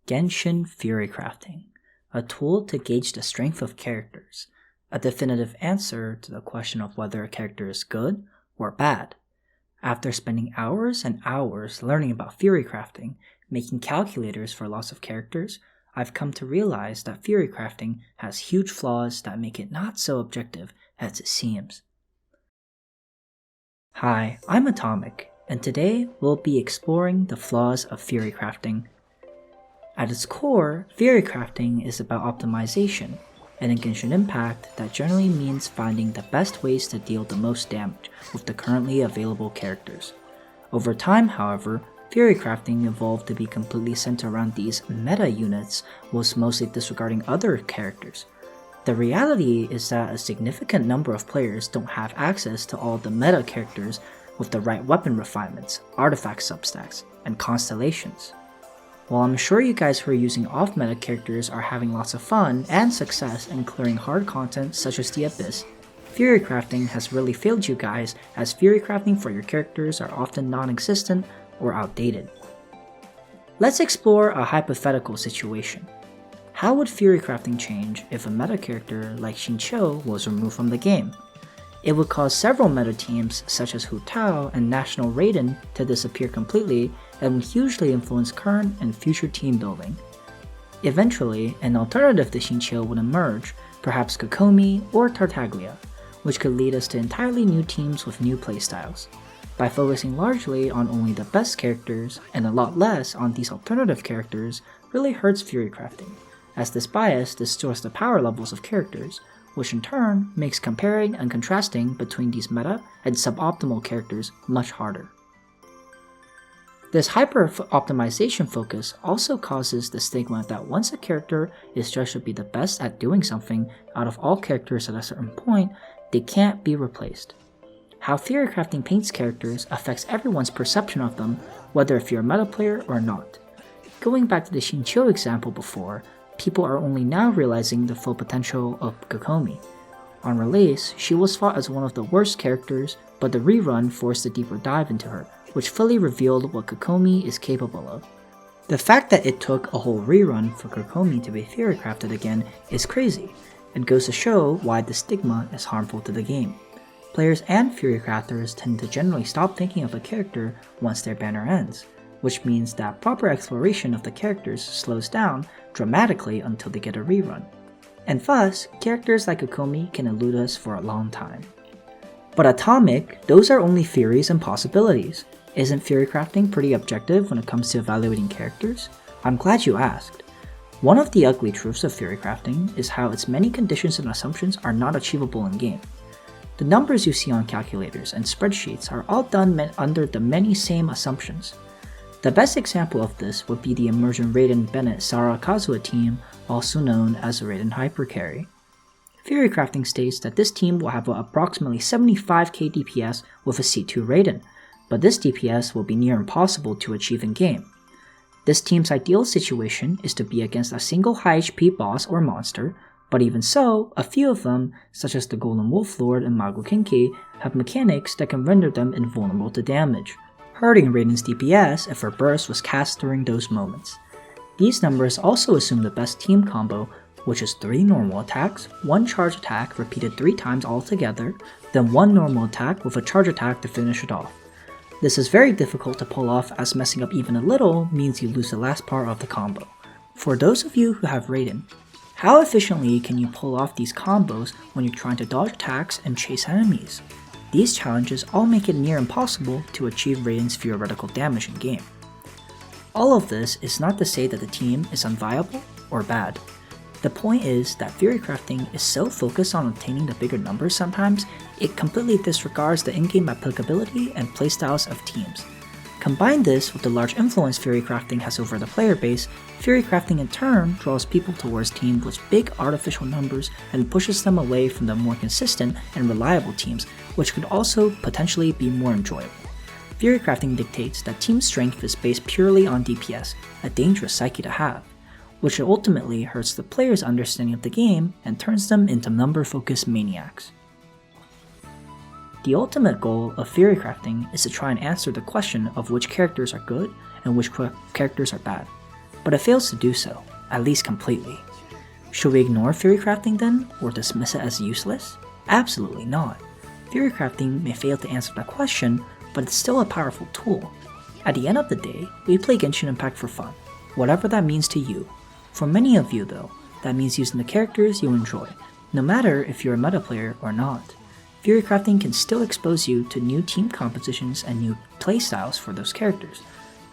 Genshin Theorycrafting, a tool to gauge the strength of characters, a definitive answer to the question of whether a character is good or bad. After spending hours and hours learning about Theorycrafting, making calculators for lots of characters, I've come to realize that Theorycrafting has huge flaws that make it not so objective as it seems. Hi, I'm Atomic, and today we'll be exploring the flaws of Theorycrafting. At its core, Theorycrafting is about optimization, and in Genshin Impact, that generally means finding the best ways to deal the most damage with the currently available characters. Over time, however, Theorycrafting evolved to be completely centered around these meta units, whilst mostly disregarding other characters. The reality is that a significant number of players don't have access to all the meta characters with the right weapon refinements, artifact substacks, and constellations. While I'm sure you guys who are using off-meta characters are having lots of fun and success in clearing hard content such as the Abyss, Theorycrafting has really failed you guys, as Theorycrafting for your characters are often non-existent or outdated. Let's explore a hypothetical situation. How would Theorycrafting change if a meta character like Xingqiu was removed from the game? It would cause several meta teams such as Hu Tao and National Raiden to disappear completely and would hugely influence current and future team building. Eventually, an alternative to Xingqiu would emerge, perhaps Kokomi or Tartaglia, which could lead us to entirely new teams with new playstyles. By focusing largely on only the best characters and a lot less on these alternative characters really hurts Theorycrafting, as this bias distorts the power levels of characters, which in turn makes comparing and contrasting between these meta and suboptimal characters much harder. This hyper-optimization focus also causes the stigma that once a character is judged to be the best at doing something out of all characters at a certain point, they can't be replaced. How Theorycrafting paints characters affects everyone's perception of them, whether if you're a meta player or not. Going back to the Xingqiu example before, people are only now realizing the full potential of Kokomi. On release, she was fought as one of the worst characters, but the rerun forced a deeper dive into her, which fully revealed what Kokomi is capable of. The fact that it took a whole rerun for Kokomi to be Theorycrafted again is crazy, and goes to show why the stigma is harmful to the game. Players and Theorycrafters tend to generally stop thinking of a character once their banner ends, which means that proper exploration of the characters slows down dramatically until they get a rerun. And thus, characters like Kokomi can elude us for a long time. But Atomic, those are only theories and possibilities. Isn't Theorycrafting pretty objective when it comes to evaluating characters? I'm glad you asked. One of the ugly truths of Theorycrafting is how its many conditions and assumptions are not achievable in-game. The numbers you see on calculators and spreadsheets are all done under the many same assumptions. The best example of this would be the Immersion Raiden Bennett Sara Kazuha team, also known as the Raiden Hypercarry. Theorycrafting states that this team will have approximately 75k DPS with a C2 Raiden, but this DPS will be near impossible to achieve in-game. This team's ideal situation is to be against a single high HP boss or monster, but even so, a few of them, such as the Golden Wolf Lord and Mago Xingqiu, have mechanics that can render them invulnerable to damage, hurting Raiden's DPS if her burst was cast during those moments. These numbers also assume the best team combo, which is 3 normal attacks, 1 charge attack repeated 3 times altogether, then 1 normal attack with a charge attack to finish it off. This is very difficult to pull off, as messing up even a little means you lose the last part of the combo. For those of you who have Raiden, how efficiently can you pull off these combos when you're trying to dodge attacks and chase enemies? These challenges all make it near impossible to achieve Raiden's theoretical damage in-game. All of this is not to say that the team is unviable or bad. The point is that Theorycrafting is so focused on obtaining the bigger numbers sometimes, it completely disregards the in-game applicability and playstyles of teams. Combine this with the large influence Theorycrafting has over the player base, Theorycrafting in turn draws people towards teams with big artificial numbers and pushes them away from the more consistent and reliable teams, which could also potentially be more enjoyable. Theorycrafting dictates that team strength is based purely on DPS, a dangerous psyche to have, which ultimately hurts the player's understanding of the game and turns them into number-focused maniacs. The ultimate goal of Theorycrafting is to try and answer the question of which characters are good and which characters are bad. but it fails to do so, at least completely. Should we ignore theorycrafting then, or dismiss it as useless? Absolutely not. Theorycrafting may fail to answer that question, but it's still a powerful tool. At the end of the day, we play Genshin Impact for fun, whatever that means to you. For many of you though, that means using the characters you enjoy, no matter if you're a meta player or not. Theorycrafting can still expose you to new team compositions and new playstyles for those characters.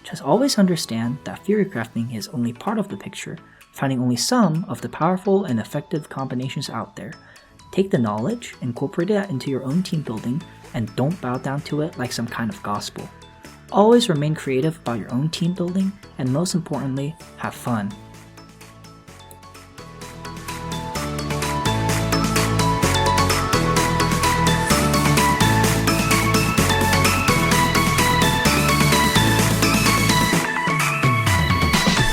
Just always understand that theorycrafting is only part of the picture, finding only some of the powerful and effective combinations out there. Take the knowledge, incorporate it into your own team building, and don't bow down to it like some kind of gospel. Always remain creative about your own team building, and most importantly, have fun.